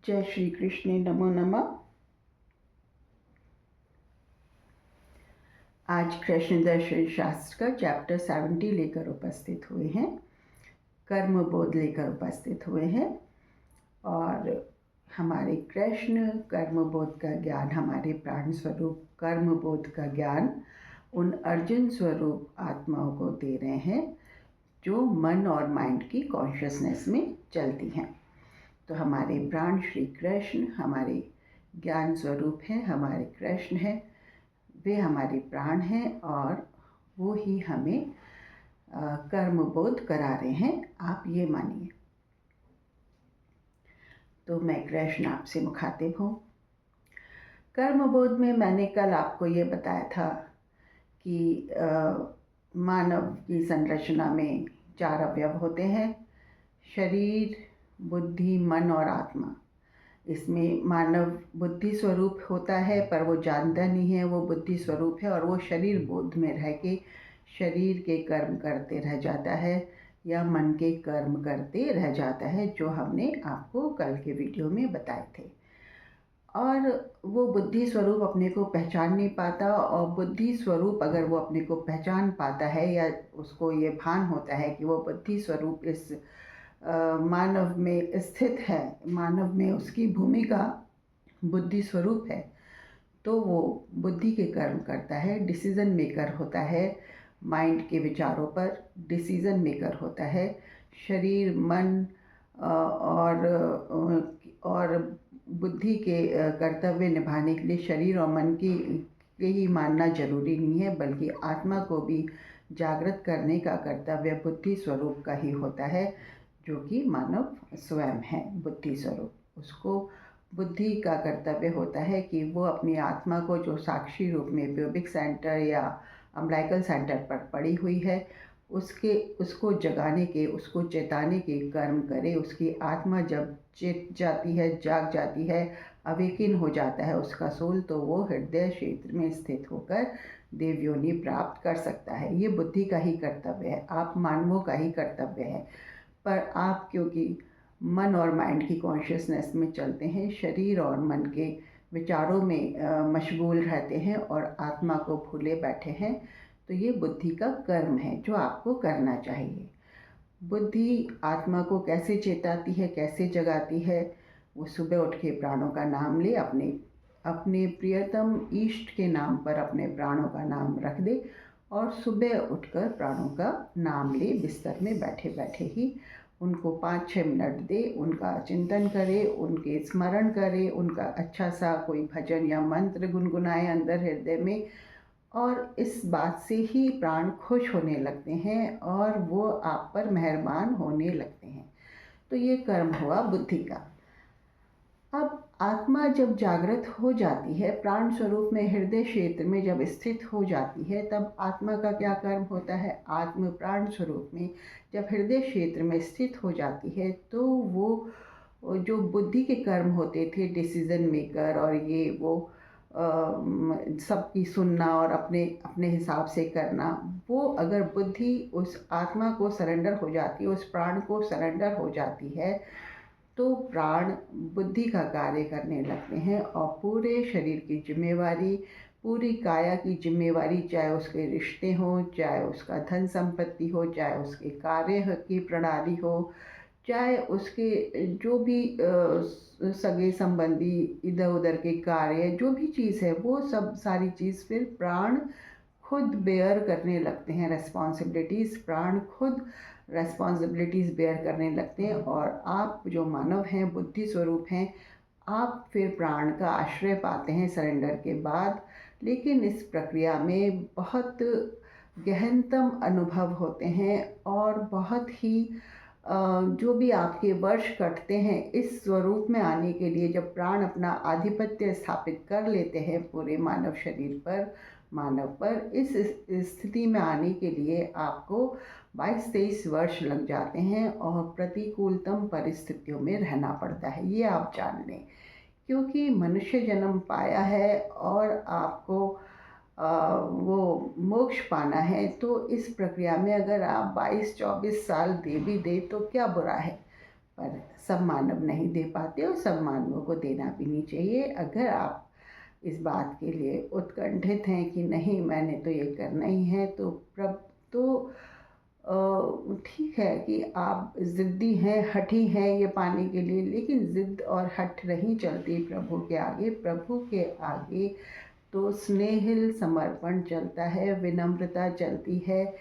जय श्री कृष्ण, नमो नमः। आज कृष्ण दर्शन शास्त्र का चैप्टर 70 लेकर उपस्थित हुए हैं, कर्म बोध लेकर उपस्थित हुए हैं। और हमारे कृष्ण कर्म बोध का ज्ञान, हमारे प्राण स्वरूप कर्म बोध का ज्ञान उन अर्जुन स्वरूप आत्माओं को दे रहे हैं जो मन और माइंड की कॉन्शियसनेस में चलती हैं। तो हमारे प्राण श्री कृष्ण हमारे ज्ञान स्वरूप हैं, हमारे कृष्ण हैं, वे हमारे प्राण हैं और वो ही हमें कर्म बोध करा रहे हैं, आप ये मानिए। तो मैं कृष्ण आपसे मुखातिब हूँ। कर्म बोध में मैंने कल आपको ये बताया था कि मानव की संरचना में 4 अवयव होते हैं, शरीर, बुद्धि, मन और आत्मा। इसमें मानव बुद्धि स्वरूप होता है, पर वो जानता नहीं है वो बुद्धि स्वरूप है, और वो शरीर बोध में रह के शरीर के कर्म करते रह जाता है या मन के कर्म करते रह जाता है, जो हमने आपको कल के वीडियो में बताए थे। और वो बुद्धि स्वरूप अपने को पहचान नहीं पाता, और बुद्धि स्वरूप अगर वो अपने को पहचान पाता है या उसको ये भान होता है कि वो बुद्धि स्वरूप इस मानव में स्थित है, मानव में उसकी भूमिका बुद्धि स्वरूप है, तो वो बुद्धि के कर्म करता है, डिसीज़न मेकर होता है, माइंड के विचारों पर डिसीज़न मेकर होता है। शरीर, मन और बुद्धि के कर्तव्य निभाने के लिए शरीर और मन की के ही मानना जरूरी नहीं है, बल्कि आत्मा को भी जागृत करने का कर्तव्य बुद्धि स्वरूप का ही होता है, जो कि मानव स्वयं है बुद्धि स्वरूप। उसको बुद्धि का कर्तव्य होता है कि वो अपनी आत्मा को, जो साक्षी रूप में प्यूबिक सेंटर या अम्बिलिकल सेंटर पर पड़ी हुई है, उसको जगाने के, उसको चेताने के कर्म करे। उसकी आत्मा जब चेत जाती है, जाग जाती है, अवेकिन हो जाता है उसका सोल, तो वो हृदय क्षेत्र में स्थित होकर देव योनि प्राप्त कर सकता है। ये बुद्धि का ही कर्तव्य है, आप मानवों का ही कर्तव्य है। पर आप क्योंकि मन और माइंड की कॉन्शियसनेस में चलते हैं, शरीर और मन के विचारों में मशगूल रहते हैं और आत्मा को भूले बैठे हैं, तो ये बुद्धि का कर्म है जो आपको करना चाहिए। बुद्धि आत्मा को कैसे चेताती है, कैसे जगाती है? वो सुबह उठ के प्राणों का नाम ले, अपने प्रियतम इष्ट के नाम पर अपने प्राणों का नाम रख दे, और सुबह उठकर प्राणों का नाम ले, बिस्तर में बैठे बैठे ही उनको 5-6 मिनट दे, उनका चिंतन करे, उनके स्मरण करे, उनका अच्छा सा कोई भजन या मंत्र गुनगुनाए अंदर हृदय में, और इस बात से ही प्राण खुश होने लगते हैं और वो आप पर मेहरबान होने लगते हैं। तो ये कर्म हुआ बुद्धि का। अब आत्मा जब जागृत हो जाती है, प्राण स्वरूप में हृदय क्षेत्र में जब स्थित हो जाती है, तब आत्मा का क्या कर्म होता है? आत्म प्राण स्वरूप में जब हृदय क्षेत्र में स्थित हो जाती है, तो वो जो बुद्धि के कर्म होते थे, डिसीजन मेकर और ये वो सबकी सुनना और अपने अपने हिसाब से करना, वो अगर बुद्धि उस आत्मा को सरेंडर हो जाती है, उस प्राण को सरेंडर हो जाती है, तो प्राण बुद्धि का कार्य करने लगते हैं और पूरे शरीर की जिम्मेवारी, पूरी काया की जिम्मेवारी, चाहे उसके रिश्ते हों, चाहे उसका धन संपत्ति हो, चाहे उसके कार्य की प्रणाली हो, चाहे उसके जो भी सगे संबंधी इधर उधर के कार्य, जो भी चीज़ है, वो सब सारी चीज़ फिर प्राण खुद बेयर करने लगते हैं। रेस्पॉन्सिबिलिटीज़, प्राण खुद रेस्पॉन्सिबिलिटीज़ बेयर करने लगते हैं, और आप जो मानव हैं, बुद्धि स्वरूप हैं, आप फिर प्राण का आश्रय पाते हैं सरेंडर के बाद। लेकिन इस प्रक्रिया में बहुत गहनतम अनुभव होते हैं और बहुत ही जो भी आपके वर्ष कटते हैं इस स्वरूप में आने के लिए, जब प्राण अपना आधिपत्य स्थापित कर लेते हैं पूरे मानव शरीर पर, मानव पर, इस स्थिति में आने के लिए आपको 22-23 वर्ष लग जाते हैं और प्रतिकूलतम परिस्थितियों में रहना पड़ता है। ये आप जान लें, क्योंकि मनुष्य जन्म पाया है और आपको वो मोक्ष पाना है, तो इस प्रक्रिया में अगर आप 22-24 साल दे भी दे तो क्या बुरा है। पर सब मानव नहीं दे पाते और सब मानवों को देना भी नहीं चाहिए। अगर आप इस बात के लिए उत्कंठित हैं कि नहीं मैंने तो ये करना ही है, तो ठीक है कि आप ज़िद्दी हैं, हठी हैं ये पाने के लिए, लेकिन ज़िद्द और हठ नहीं चलती प्रभु के आगे। प्रभु के आगे तो स्नेहिल समर्पण चलता है, विनम्रता चलती है,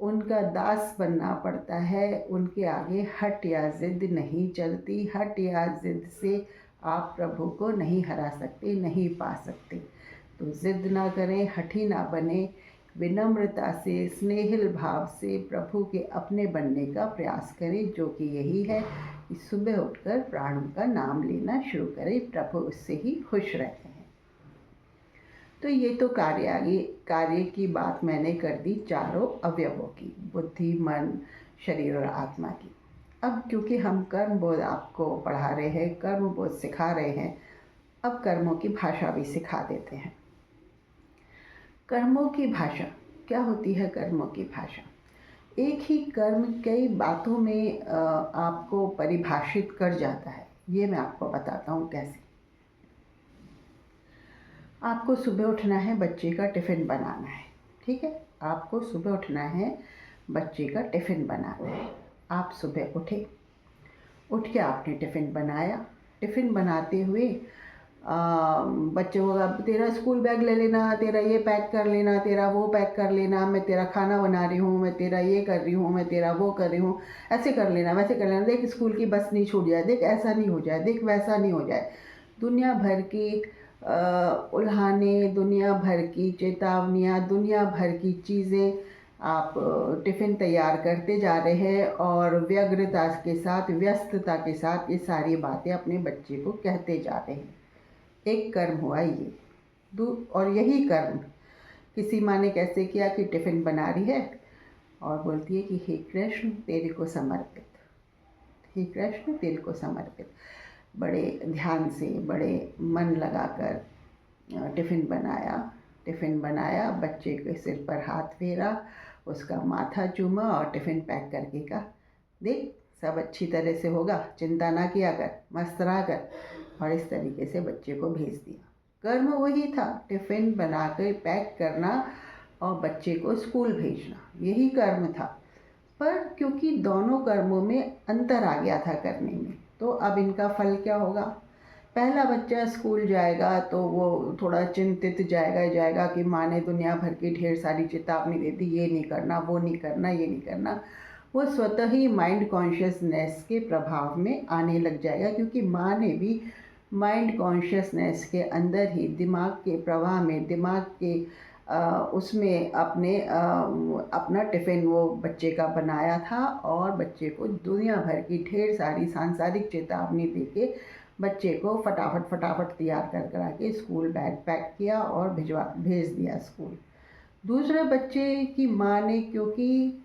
उनका दास बनना पड़ता है। उनके आगे हठ या ज़िद नहीं चलती। हठ या ज़िद से आप प्रभु को नहीं हरा सकते, नहीं पा सकते। तो ज़िद ना करें, हठी ना बने, विनम्रता से, स्नेहिल भाव से प्रभु के अपने बनने का प्रयास करें, जो कि यही है कि सुबह उठकर प्राण का नाम लेना शुरू करें। प्रभु उससे ही खुश रहते हैं। तो ये तो कार्य की बात मैंने कर दी चारों अवयवों की, बुद्धि, मन, शरीर और आत्मा की। अब क्योंकि हम कर्म बोध आपको पढ़ा रहे हैं, कर्म बोध सिखा रहे हैं, अब कर्मों की भाषा भी सिखा देते हैं। कर्मों की भाषा क्या होती है? कर्मों की भाषा, एक ही कर्म कई बातों में आपको परिभाषित कर जाता है। ये मैं आपको बताता हूँ कैसे। आपको सुबह उठना है, बच्चे का टिफ़िन बनाना है, ठीक है? आपको सुबह उठना है, बच्चे का टिफ़िन बनाना है। आप सुबह उठे, उठ के आपने टिफ़िन बनाया। टिफ़िन बनाते हुए बच्चों को अब तेरा स्कूल बैग ले लेना, तेरा ये पैक कर लेना, तेरा वो पैक कर लेना, मैं तेरा खाना बना रही हूँ, मैं तेरा ये कर रही हूँ, मैं तेरा वो कर रही हूँ, ऐसे कर लेना, वैसे कर लेना, देख स्कूल की बस नहीं छूट जाए, देख ऐसा नहीं हो जाए, देख वैसा नहीं हो जाए। दुनिया भर की उल्हाने, दुनिया भर की चेतावनियाँ, दुनिया भर की चीज़ें आप टिफ़िन तैयार करते जा रहे हैं और व्यग्रता के साथ, व्यस्तता के साथ ये सारी बातें अपने बच्चे को कहते जा रहे हैं। एक कर्म हुआ ये। और यही कर्म किसी माँ ने कैसे किया कि टिफ़िन बना रही है और बोलती है कि हे कृष्ण तेरे को समर्पित, हे कृष्ण तेरे को समर्पित। बड़े ध्यान से, बड़े मन लगाकर टिफ़िन बनाया, बच्चे के सिर पर हाथ फेरा, उसका माथा चूमा और टिफ़िन पैक करके कहा, देख सब अच्छी तरह से होगा, चिंता ना किया कर, मस्त रहा कर। और इस तरीके से बच्चे को भेज दिया। कर्म वही था, टिफ़िन बना कर पैक करना और बच्चे को स्कूल भेजना, यही कर्म था। पर क्योंकि दोनों कर्मों में अंतर आ गया था करने में, तो अब इनका फल क्या होगा? पहला बच्चा स्कूल जाएगा तो वो थोड़ा चिंतित जाएगा कि माँ ने दुनिया भर की ढेर सारी चेतावनी दे दी, ये नहीं करना, वो नहीं करना, ये नहीं करना। वो स्वतः ही माइंड कॉन्शियसनेस के प्रभाव में आने लग जाएगा, क्योंकि माँ ने भी माइंड कॉन्शियसनेस के अंदर ही, दिमाग के प्रवाह में, दिमाग के उसमें अपना टिफ़िन वो बच्चे का बनाया था और बच्चे को दुनिया भर की ढेर सारी सांसारिक चेतावनी देके बच्चे को फटाफट तैयार करा के स्कूल बैग पैक किया और भेज दिया स्कूल। दूसरे बच्चे की माँ ने क्योंकि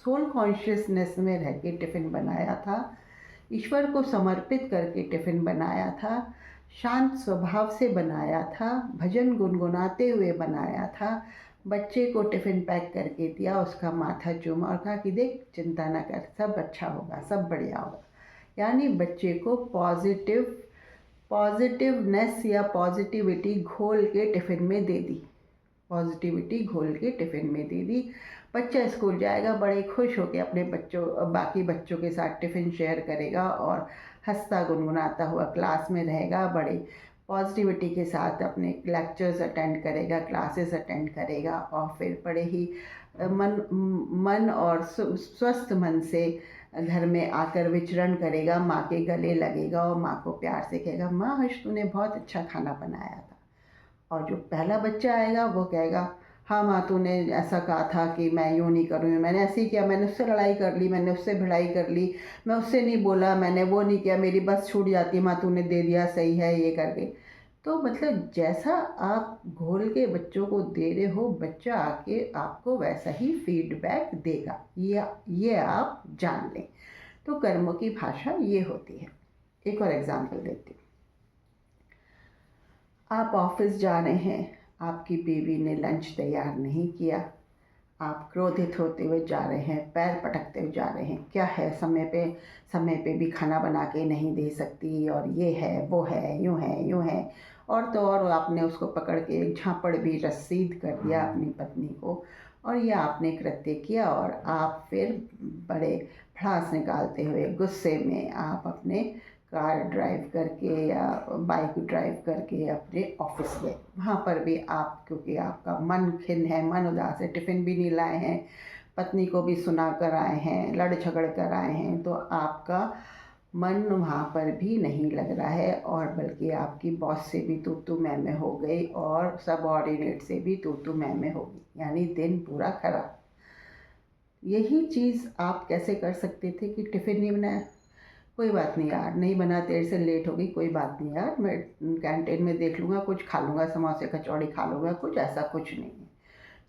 सोल कॉन्शियसनेस में रह के टिफ़िन बनाया था, ईश्वर को समर्पित करके टिफ़िन बनाया था, शांत स्वभाव से बनाया था, भजन गुनगुनाते हुए बनाया था, बच्चे को टिफ़िन पैक करके दिया, उसका माथा चूमा और कहा कि देख चिंता ना कर, सब अच्छा होगा, सब बढ़िया होगा। यानी बच्चे को पॉजिटिवनेस या पॉजिटिविटी घोल के टिफ़िन में दे दी, पॉजिटिविटी घोल के टिफ़िन में दे दी। बच्चा स्कूल जाएगा, बड़े खुश होकर अपने बाकी बच्चों के साथ टिफ़िन शेयर करेगा और हंसता गुनगुनाता हुआ क्लास में रहेगा, बड़े पॉजिटिविटी के साथ अपने लेक्चर्स अटेंड करेगा, क्लासेस अटेंड करेगा और फिर बड़े ही मन और स्वस्थ मन से घर में आकर विचरण करेगा, माँ के गले लगेगा और माँ को प्यार से कहेगा, माँ आज तूने बहुत अच्छा खाना बनाया था। और जो पहला बच्चा आएगा वो कहेगा, हाँ माँ तूने ऐसा कहा था कि मैं यूँ नहीं करूँगी, मैंने ऐसे ही किया, मैंने उससे लड़ाई कर ली, मैंने उससे भिड़ाई कर ली, मैं उससे नहीं बोला, मैंने वो नहीं किया, मेरी बस छूट जाती, माँ तूने दे दिया, सही है, ये करके। तो मतलब जैसा आप घोल के बच्चों को दे रहे हो, बच्चा आके आपको वैसा ही फीडबैक देगा, ये आप जान लें। तो कर्मों की भाषा ये होती है। एक और एग्जाम्पल देती हूँ। आप ऑफिस जा रहे हैं, आपकी बीवी ने लंच तैयार नहीं किया, आप क्रोधित होते हुए जा रहे हैं, पैर पटकते हुए जा रहे हैं, क्या है समय पे भी खाना बना के नहीं दे सकती, और ये है वो है, यूँ है यूँ है। और तो और आपने उसको पकड़ के एक झापड़ भी रसीद कर दिया अपनी पत्नी को, और ये आपने कृत्य किया। और आप फिर बड़े भड़ास निकालते हुए गुस्से में आप अपने कार ड्राइव करके या बाइक ड्राइव करके अपने ऑफिस गए। वहाँ पर भी आप, क्योंकि आपका मन खिन्न है, मन उदास है, टिफ़िन भी नहीं लाए हैं, पत्नी को भी सुना कर आए हैं, लड़ झगड़ कर आए हैं, तो आपका मन वहाँ पर भी नहीं लग रहा है, और बल्कि आपकी बॉस से भी तू मैं हो गई और सबऑर्डिनेट से भी तू मैं हो गई, यानी दिन पूरा खराब। यही चीज़ आप कैसे कर सकते थे कि टिफ़िन नहीं बनाया, कोई बात नहीं यार, नहीं बना, तेरे से लेट हो गई, कोई बात नहीं यार, मैं कैंटीन में देख लूँगा, कुछ खा लूँगा, समोसे कचौड़ी खा लूँगा, कुछ ऐसा कुछ नहीं है।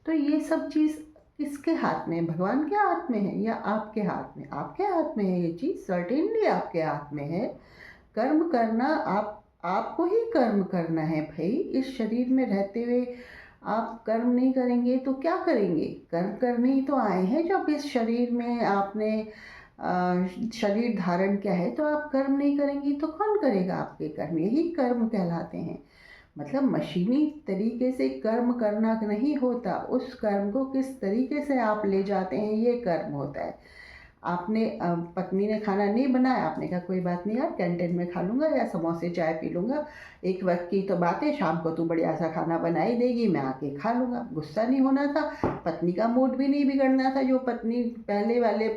तो ये सब चीज़ किसके हाथ में है? भगवान के हाथ में है या आपके हाथ में? आपके हाथ में है ये चीज़, सर्टेनली आपके हाथ में है। कर्म करना, आपको ही कर्म करना है भाई। इस शरीर में रहते हुए आप कर्म नहीं करेंगे तो क्या करेंगे? कर्म करने ही तो आए हैं। जब इस शरीर में आपने शरीर धारण किया है, तो आप कर्म नहीं करेंगी तो कौन करेगा आपके कर्म? यही कर्म कहलाते हैं। मतलब मशीनी तरीके से कर्म करना नहीं होता, उस कर्म को किस तरीके से आप ले जाते हैं, ये कर्म होता है। आपने पत्नी ने खाना नहीं बनाया, आपने कहा कोई बात नहीं यार, कैंटीन में खा लूँगा या समोसे चाय पी लूँगा, एक वक्त की तो बात है, शाम को तू बढ़िया सा खाना बना ही देगी, मैं आके खा लूँगा। गुस्सा नहीं होना था, पत्नी का मूड भी नहीं बिगड़ना था। जो पत्नी पहले वाले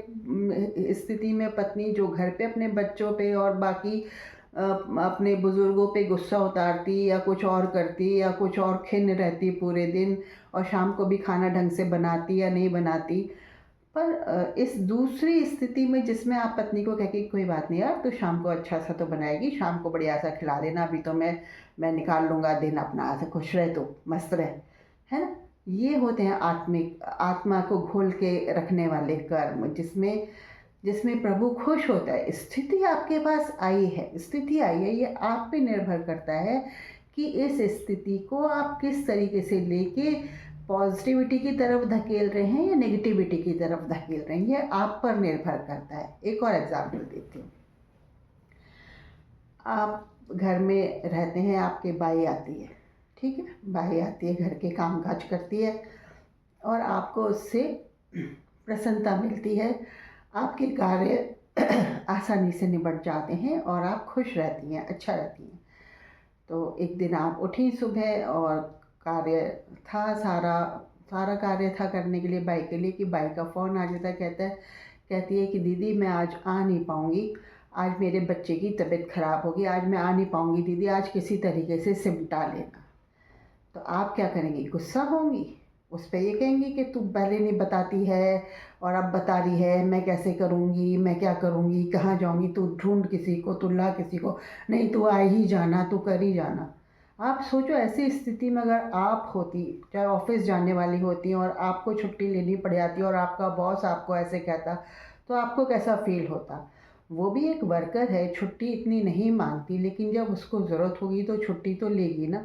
स्थिति में पत्नी जो घर पे अपने बच्चों पे और बाकी अपने बुज़ुर्गों पे गुस्सा उतारती या कुछ और करती या कुछ और खिन्न रहती पूरे दिन, और शाम को भी खाना ढंग से बनाती या नहीं बनाती। पर इस दूसरी स्थिति में जिसमें आप पत्नी को कह के कोई बात नहीं यार, तो शाम को अच्छा सा तो बनाएगी, शाम को बढ़िया सा खिला देना, अभी तो मैं निकाल लूँगा दिन अपना, ऐसा खुश रहे, तो मस्त रहे, है ना? ये होते हैं आत्मिक, आत्मा को घोल के रखने वाले कर्म, जिसमें जिसमें प्रभु खुश होता है। स्थिति आपके पास आई है, स्थिति आई है, ये आप पे निर्भर करता है कि इस स्थिति को आप किस तरीके से लेके पॉजिटिविटी की तरफ धकेल रहे हैं या नेगेटिविटी की तरफ धकेल रहे हैं, ये आप पर निर्भर करता है। एक और एग्जाम्पल देती हूँ। आप घर में रहते हैं, आपके बाई आती है, ठीक है, बाई आती है, घर के काम काज करती है, और आपको उससे प्रसन्नता मिलती है, आपके कार्य आसानी से निबट जाते हैं और आप खुश रहती हैं, अच्छा रहती हैं। तो एक दिन आप उठी सुबह और कार्य था, सारा सारा कार्य था करने के लिए बाई के लिए, कि बाई का फ़ोन आ जाता है, कहती है कि दीदी मैं आज आ नहीं पाऊँगी, आज मेरे बच्चे की तबीयत ख़राब होगी, आज मैं आ नहीं पाऊँगी दीदी, आज किसी तरीके से सिमटा लेना। तो आप क्या करेंगी? गुस्सा होंगी उस पर, ये कहेंगी कि तू पहले नहीं बताती है और अब बता रही है, मैं कैसे करूँगी, मैं क्या करूँगी, कहाँ जाऊँगी, तू ढूंढ किसी को, तू ला किसी को, नहीं तू आ ही जाना, तू कर ही जाना। आप सोचो ऐसी स्थिति में अगर आप होती, चाहे ऑफिस जाने वाली होती और आपको छुट्टी लेनी पड़ जाती और आपका बॉस आपको ऐसे कहता, तो आपको कैसा फील होता? वो भी एक वर्कर है, छुट्टी इतनी नहीं मांगती, लेकिन जब उसको ज़रूरत होगी तो छुट्टी तो लेगी ना।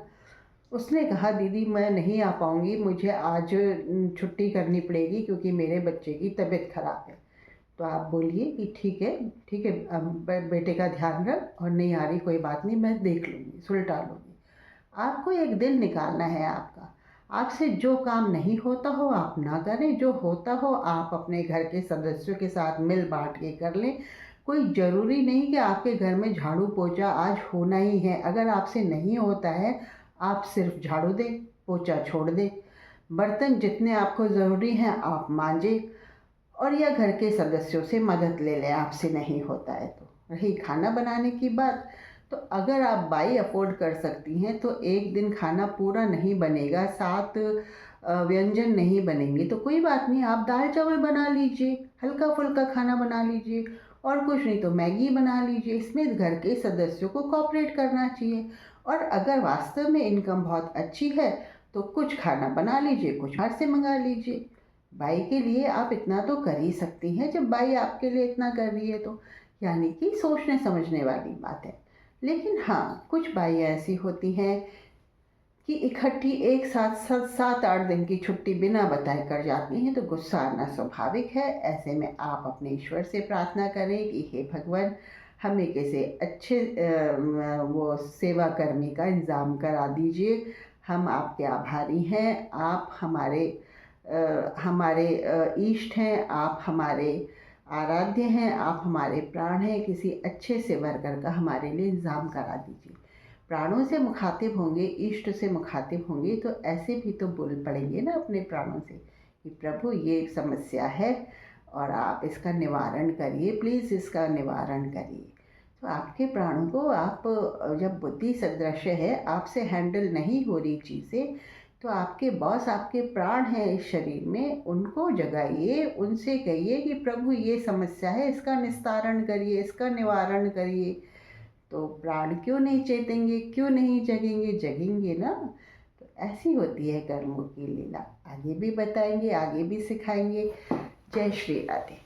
उसने कहा दीदी मैं नहीं आ पाऊँगी, मुझे आज छुट्टी करनी पड़ेगी क्योंकि मेरे बच्चे की तबीयत ख़राब है। तो आप बोलिए कि ठीक है, ठीक है, बेटे का ध्यान रख, और नहीं आ रही कोई बात नहीं, मैं देख लूँगी, सुलटा लूँगी। आपको एक दिन निकालना है आपका। आपसे जो काम नहीं होता हो आप ना करें, जो होता हो आप अपने घर के सदस्यों के साथ मिल बांट के कर लें। कोई ज़रूरी नहीं कि आपके घर में झाड़ू पोछा आज होना ही है। अगर आपसे नहीं होता है, आप सिर्फ झाड़ू दें, पोछा छोड़ दें। बर्तन जितने आपको ज़रूरी हैं आप मांजें, और या घर के सदस्यों से मदद ले लें आपसे नहीं होता है तो। रही खाना बनाने की बात, तो अगर आप बाई अफोर्ड कर सकती हैं तो एक दिन खाना पूरा नहीं बनेगा, 7 व्यंजन नहीं बनेंगे, तो कोई बात नहीं, आप दाल चावल बना लीजिए, हल्का फुल्का खाना बना लीजिए, और कुछ नहीं तो मैगी बना लीजिए। इसमें घर के सदस्यों को कोऑपरेट करना चाहिए। और अगर वास्तव में इनकम बहुत अच्छी है तो कुछ खाना बना लीजिए, कुछ बाहर से मंगा लीजिए। बाई के लिए आप इतना तो कर ही सकती हैं, जब बाई आपके लिए इतना कर रही है तो। यानी कि सोचने समझने वाली बात है। लेकिन हाँ, कुछ बाइयाँ ऐसी होती हैं कि इकट्ठी एक साथ 7-8 दिन की छुट्टी बिना बताए कर जाती हैं तो गुस्सा आना स्वाभाविक है। ऐसे में आप अपने ईश्वर से प्रार्थना करें कि हे भगवान, हमें किसी अच्छे वो सेवा कर्मी का इंतज़ाम करा दीजिए। हम आपके आभारी हैं। आप हमारे इष्ट हैं, आप हमारे आराध्य हैं, आप हमारे प्राण हैं। किसी अच्छे से वर्कर का हमारे लिए इंतज़ाम करा दीजिए। प्राणों से मुखातिब होंगे, इष्ट से मुखातिब होंगे तो ऐसे भी तो बोल पड़ेंगे ना अपने प्राणों से कि प्रभु ये समस्या है और आप इसका निवारण करिए, प्लीज़ इसका निवारण करिए। तो आपके प्राणों को, आप जब बुद्धि सदृश है, आपसे हैंडल नहीं हो रही चीज़ें, तो आपके बॉस आपके प्राण हैं इस शरीर में, उनको जगाइए, उनसे कहिए कि प्रभु ये समस्या है, इसका निस्तारण करिए, इसका निवारण करिए। तो प्राण क्यों नहीं चेतेंगे, क्यों नहीं जगेंगे? जगेंगे ना। तो ऐसी होती है कर्मों की लीला। आगे भी बताएंगे, आगे भी सिखाएंगे। जय श्री राधे।